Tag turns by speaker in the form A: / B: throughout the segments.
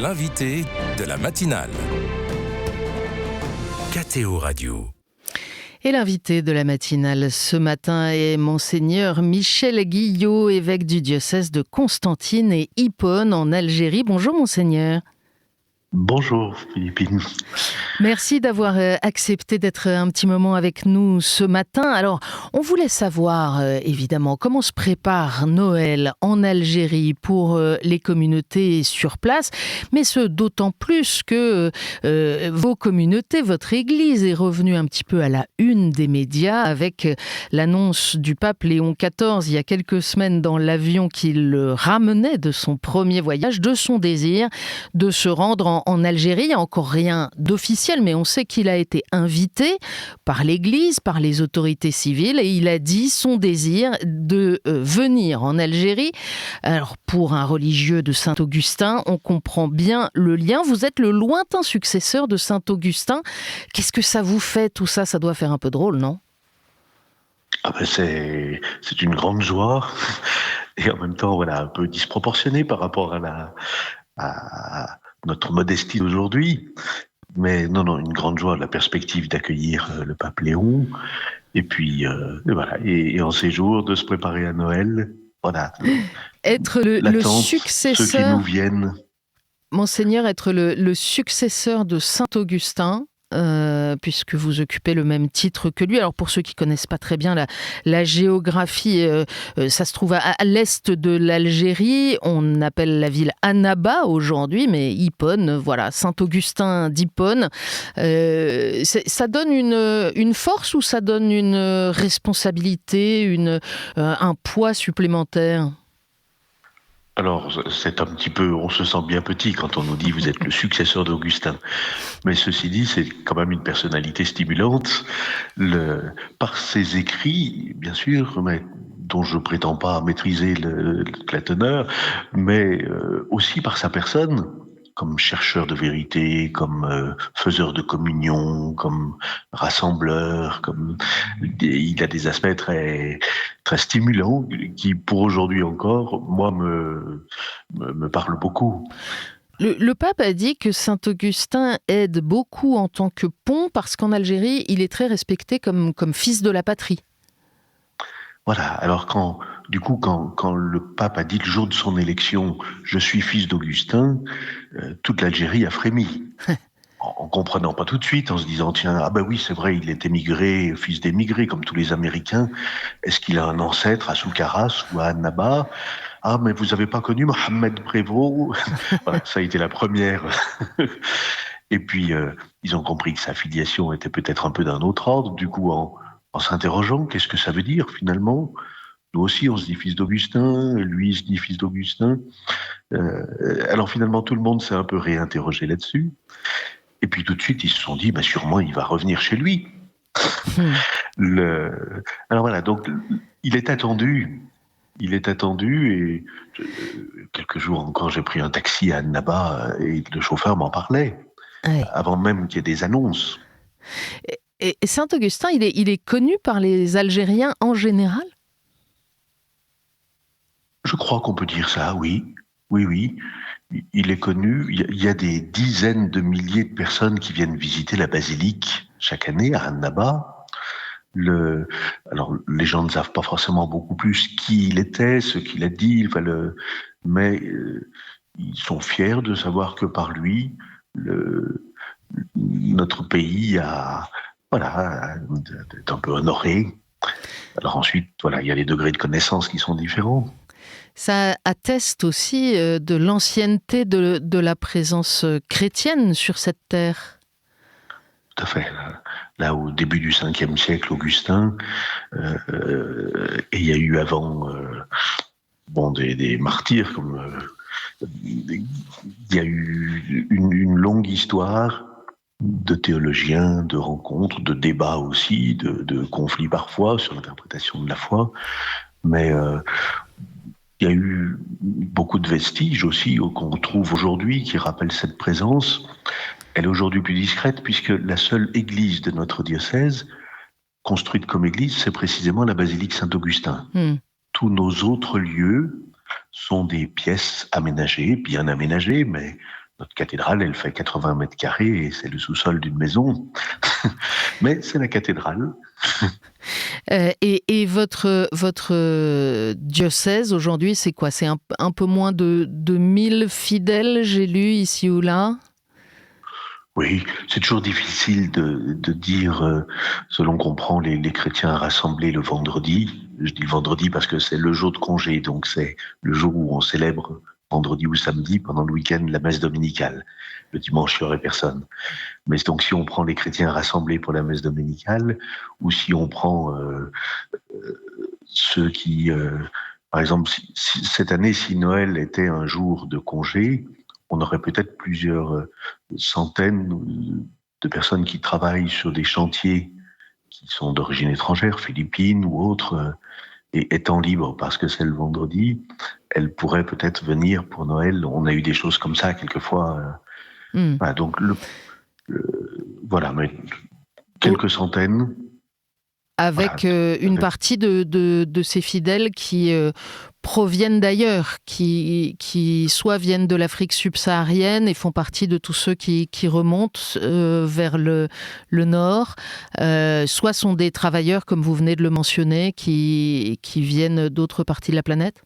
A: L'invité de la matinale. KTO Radio.
B: Et l'invité de la matinale ce matin est Monseigneur Michel Guillot, évêque du diocèse de Constantine et Hippone en Algérie. Bonjour Monseigneur.
C: Bonjour Philippine.
B: Merci d'avoir accepté d'être un petit moment avec nous ce matin. Alors, on voulait savoir évidemment comment se prépare Noël en Algérie pour les communautés sur place, mais ce d'autant plus que vos communautés, votre Église est revenue un petit peu à la une des médias avec l'annonce du pape Léon XIV il y a quelques semaines dans l'avion qui le ramenait de son premier voyage, de son désir de se rendre en Algérie. Il n'y a encore rien d'officiel, mais on sait qu'il a été invité par l'Église, par les autorités civiles, et il a dit son désir de venir en Algérie. Alors, pour un religieux de Saint-Augustin, on comprend bien le lien. Vous êtes le lointain successeur de Saint-Augustin. Qu'est-ce que ça vous fait, tout ça? Ça doit faire un peu drôle, non?
C: C'est une grande joie, et en même temps, voilà, un peu disproportionné par rapport à notre modestie d'aujourd'hui. Mais non, une grande joie, la perspective d'accueillir le pape Léon, et puis voilà, et en ces jours de se préparer à Noël, voilà.
B: Être le successeur,
C: ceux qui nous viennent.
B: Monseigneur, être le successeur de Saint-Augustin, puisque vous occupez le même titre que lui. Alors pour ceux qui connaissent pas très bien la géographie, ça se trouve à l'est de l'Algérie. On appelle la ville Annaba aujourd'hui, mais Hippone, voilà, Saint-Augustin d'Hippone. Ça donne une force ou ça donne une responsabilité, un poids supplémentaire?
C: Alors, c'est un petit peu, on se sent bien petit quand on nous dit vous êtes le successeur d'Augustin. Mais ceci dit, c'est quand même une personnalité stimulante. Par ses écrits, bien sûr, mais dont je prétends pas maîtriser la teneur, mais aussi par sa personne, comme chercheur de vérité, comme faiseur de communion, comme rassembleur, il a des aspects très très stimulants qui, pour aujourd'hui encore, moi me parlent beaucoup.
B: Le pape a dit que Saint-Augustin aide beaucoup en tant que pont parce qu'en Algérie, il est très respecté comme fils de la patrie.
C: Voilà, alors quand le pape a dit le jour de son élection « Je suis fils d'Augustin », toute l'Algérie a frémi. En comprenant pas tout de suite, en se disant tiens, ah ben oui, c'est vrai, il est émigré, fils d'émigré, comme tous les Américains. Est-ce qu'il a un ancêtre à Soukaras ou à Annaba? Ah, mais vous avez pas connu Mohamed Prévost? Voilà, ça a été la première. Et puis, ils ont compris que sa filiation était peut-être un peu d'un autre ordre. Du coup, en s'interrogeant, qu'est-ce que ça veut dire finalement? Nous aussi, on se dit fils d'Augustin, lui, il se dit fils d'Augustin. Alors finalement, tout le monde s'est un peu réinterrogé là-dessus. Et puis tout de suite, ils se sont dit, sûrement, il va revenir chez lui. Alors voilà, donc il est attendu. Il est attendu, et quelques jours encore, j'ai pris un taxi à Annaba et le chauffeur m'en parlait,
B: Ouais.
C: avant même qu'il y ait des annonces.
B: Et Saint-Augustin, il est connu par les Algériens en général?
C: Je crois qu'on peut dire ça, oui. Oui. Il est connu. Il y a des dizaines de milliers de personnes qui viennent visiter la basilique chaque année à Annaba. Alors, les gens ne savent pas forcément beaucoup plus qui il était, ce qu'il a dit, mais ils sont fiers de savoir que par lui, notre pays est un peu honoré. Alors ensuite, voilà, il y a les degrés de connaissance qui sont différents.
B: Ça atteste aussi de l'ancienneté de la présence chrétienne sur cette terre.
C: Tout à fait. Là, au début du 5e siècle, Augustin, et il y a eu avant des martyrs, il y a eu une longue histoire de théologiens, de rencontres, de débats aussi, de conflits parfois sur l'interprétation de la foi, mais il y a eu beaucoup de vestiges aussi qu'on trouve aujourd'hui qui rappellent cette présence. Elle est aujourd'hui plus discrète puisque la seule église de notre diocèse, construite comme église, c'est précisément la basilique Saint-Augustin. Tous nos autres lieux sont des pièces aménagées, bien aménagées, mais Notre cathédrale, elle fait 80 mètres carrés et c'est le sous-sol d'une maison. Mais c'est la cathédrale.
B: Et votre diocèse aujourd'hui, c'est quoi? C'est un peu moins de 1000 fidèles, j'ai lu ici ou là?
C: Oui, c'est toujours difficile de dire, selon qu'on prend les chrétiens rassemblés le vendredi. Je dis le vendredi parce que c'est le jour de congé, donc c'est le jour où on célèbre vendredi ou samedi, pendant le week-end, la messe dominicale. Le dimanche, il n'y aurait personne. Mais donc, si on prend les chrétiens rassemblés pour la messe dominicale, ou si on prend ceux qui, par exemple, cette année, si Noël était un jour de congé, on aurait peut-être plusieurs centaines de personnes qui travaillent sur des chantiers qui sont d'origine étrangère, philippines ou autres, et étant libres parce que c'est le vendredi, elles pourraient peut-être venir pour Noël. On a eu des choses comme ça quelquefois. Voilà, donc voilà, mais quelques centaines.
B: Avec
C: Voilà.
B: une partie de ces fidèles qui proviennent d'ailleurs, qui soit viennent de l'Afrique subsaharienne et font partie de tous ceux qui remontent vers le nord, soit sont des travailleurs, comme vous venez de le mentionner, qui viennent d'autres parties de la planète?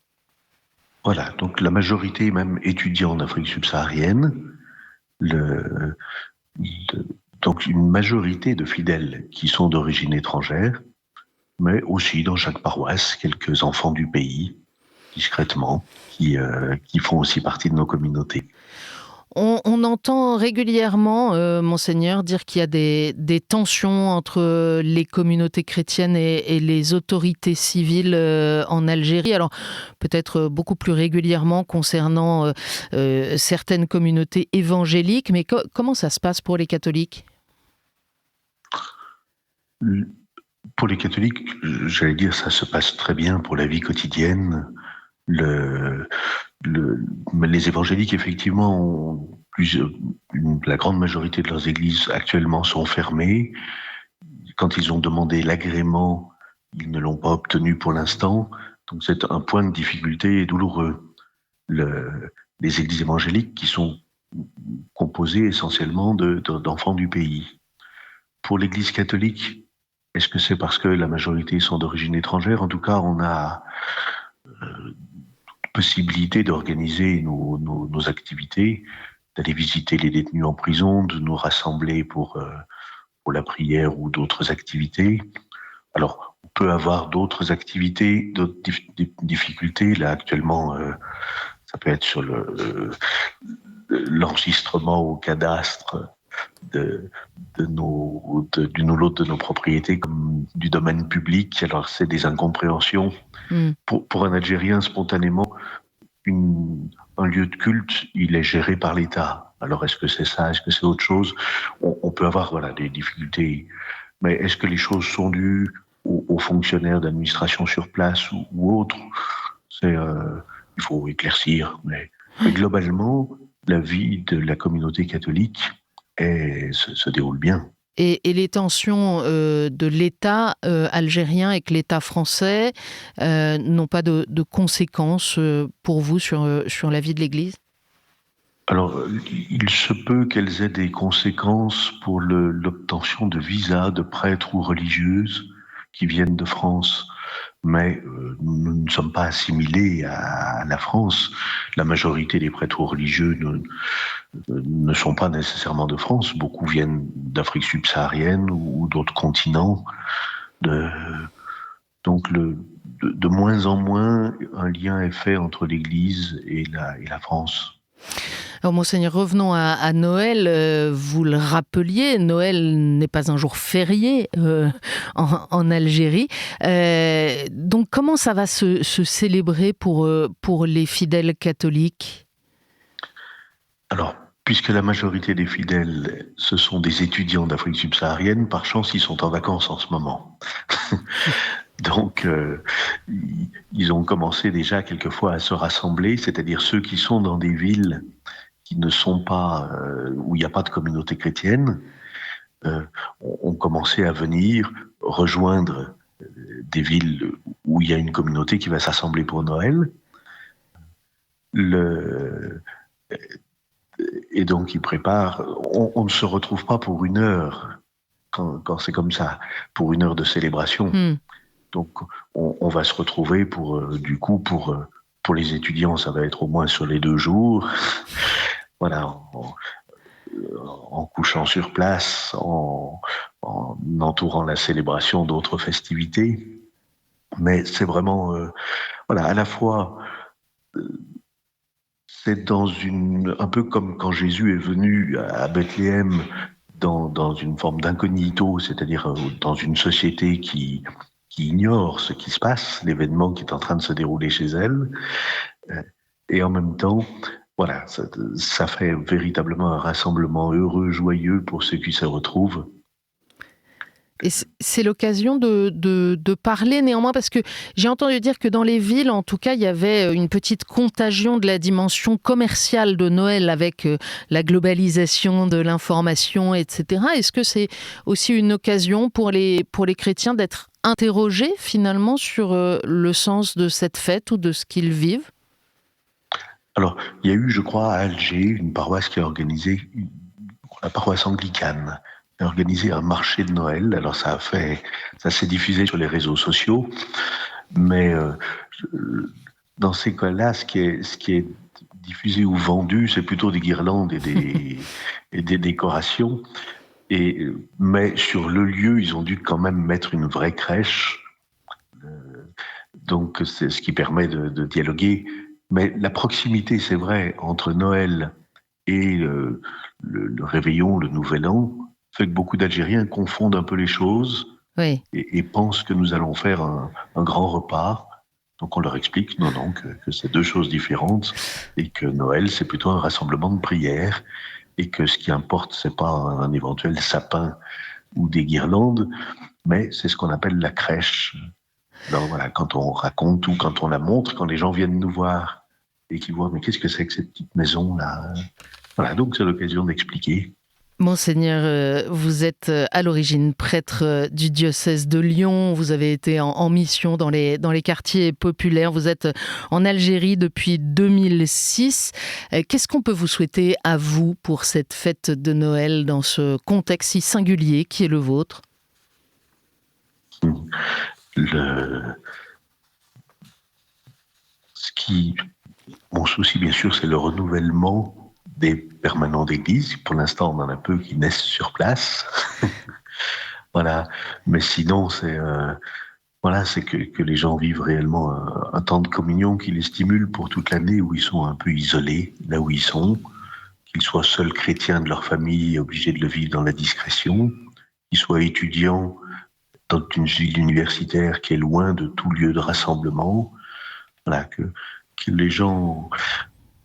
C: Voilà, donc la majorité même étudiants en Afrique subsaharienne, le, donc une majorité de fidèles qui sont d'origine étrangère, mais aussi dans chaque paroisse, quelques enfants du pays, discrètement, qui font aussi partie de nos communautés.
B: On entend régulièrement, Monseigneur, dire qu'il y a des tensions entre les communautés chrétiennes et les autorités civiles en Algérie. Alors, peut-être beaucoup plus régulièrement concernant certaines communautés évangéliques, mais comment ça se passe pour les catholiques?
C: Pour les catholiques, j'allais dire, ça se passe très bien pour la vie quotidienne. Mais les évangéliques, effectivement, la grande majorité de leurs églises actuellement sont fermées. Quand ils ont demandé l'agrément, ils ne l'ont pas obtenu pour l'instant. Donc c'est un point de difficulté douloureux. Les églises évangéliques qui sont composées essentiellement d'enfants du pays. Pour l'église catholique, est-ce que c'est parce que la majorité sont d'origine étrangère? En tout cas, on a possibilité d'organiser nos activités, d'aller visiter les détenus en prison, de nous rassembler pour la prière ou d'autres activités. Alors, on peut avoir d'autres activités, d'autres difficultés. Là, actuellement, ça peut être sur l'enregistrement au cadastre d'une ou l'autre de nos propriétés comme du domaine public. Alors, c'est des incompréhensions. Pour un Algérien, spontanément, un lieu de culte, il est géré par l'État. Alors, est-ce que c'est ça? Est-ce que c'est autre chose? On peut avoir des difficultés. Mais est-ce que les choses sont dues aux fonctionnaires d'administration sur place ou autres? Il faut éclaircir. Mais globalement, la vie de la communauté catholique se déroule bien.
B: Et les tensions de l'État algérien avec l'État français n'ont pas de conséquences pour vous sur la vie de l'Église?
C: Alors, il se peut qu'elles aient des conséquences pour l'obtention de visas de prêtres ou religieuses qui viennent de France. Mais nous ne sommes pas assimilés à la France. La majorité des prêtres ou religieux ne sont pas nécessairement de France. Beaucoup viennent d'Afrique subsaharienne ou d'autres continents. Donc, de moins en moins, un lien est fait entre l'Église et la France.
B: Alors, Monseigneur, revenons à Noël. Vous le rappeliez, Noël n'est pas un jour férié en Algérie. Donc, comment ça va se célébrer pour les fidèles catholiques?
C: Alors, puisque la majorité des fidèles, ce sont des étudiants d'Afrique subsaharienne, par chance, ils sont en vacances en ce moment. Donc, ils ont commencé déjà quelquefois à se rassembler, c'est-à-dire ceux qui sont dans des villes qui ne sont pas, où il n'y a pas de communauté chrétienne, ont commencé à venir rejoindre des villes où il y a une communauté qui va s'assembler pour Noël. et donc ils préparent. On ne se retrouve pas pour une heure quand c'est comme ça, pour une heure de célébration. Donc on va se retrouver pour les étudiants, ça va être au moins sur les 2 jours. Voilà, en couchant sur place, en entourant la célébration d'autres festivités. Mais c'est vraiment, voilà, à la fois, c'est un peu comme quand Jésus est venu à Bethléem dans une forme d'incognito, c'est-à-dire dans une société qui ignore ce qui se passe, l'événement qui est en train de se dérouler chez elle. Et en même temps, voilà, ça fait véritablement un rassemblement heureux, joyeux pour ceux qui se retrouvent.
B: Et c'est l'occasion de parler néanmoins, parce que j'ai entendu dire que dans les villes, en tout cas, il y avait une petite contagion de la dimension commerciale de Noël avec la globalisation de l'information, etc. Est-ce que c'est aussi une occasion pour les chrétiens d'être interrogés finalement sur le sens de cette fête ou de ce qu'ils vivent ?
C: Alors, il y a eu, je crois, à Alger, une paroisse qui a organisé, la paroisse anglicane, a organisé un marché de Noël. Alors, ça s'est diffusé sur les réseaux sociaux, mais dans ces cas-là, ce qui est diffusé ou vendu, c'est plutôt des guirlandes et des décorations. Mais sur le lieu, ils ont dû quand même mettre une vraie crèche. Donc, c'est ce qui permet de dialoguer. Mais la proximité, c'est vrai, entre Noël et le réveillon, le Nouvel An, fait que beaucoup d'Algériens confondent un peu les choses, oui, et pensent que nous allons faire un grand repas. Donc on leur explique non, que c'est 2 choses différentes, et que Noël, c'est plutôt un rassemblement de prières, et que ce qui importe, c'est pas un éventuel sapin ou des guirlandes, mais c'est ce qu'on appelle la crèche. Alors voilà, quand on raconte ou quand on la montre, quand les gens viennent nous voir et qu'ils voient, mais qu'est-ce que c'est que cette petite maison-là ? Voilà, donc c'est l'occasion d'expliquer.
B: Monseigneur, vous êtes à l'origine prêtre du diocèse de Lyon, vous avez été en mission dans les quartiers populaires, vous êtes en Algérie depuis 2006. Qu'est-ce qu'on peut vous souhaiter à vous pour cette fête de Noël dans ce contexte si singulier qui est le vôtre ?
C: Mon souci, bien sûr, c'est le renouvellement des permanents d'église. Pour l'instant, on en a peu qui naissent sur place. Voilà. Mais sinon, c'est que les gens vivent réellement un temps de communion qui les stimule pour toute l'année, où ils sont un peu isolés, là où ils sont, qu'ils soient seuls chrétiens de leur famille, obligés de le vivre dans la discrétion, qu'ils soient étudiants dans une ville universitaire qui est loin de tout lieu de rassemblement. Voilà, que les gens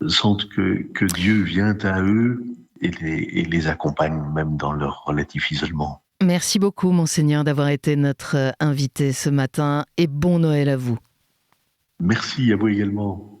C: sentent que Dieu vient à eux et les accompagne même dans leur relatif isolement.
B: Merci beaucoup, Monseigneur, d'avoir été notre invité ce matin, et bon Noël à vous.
C: Merci à vous également.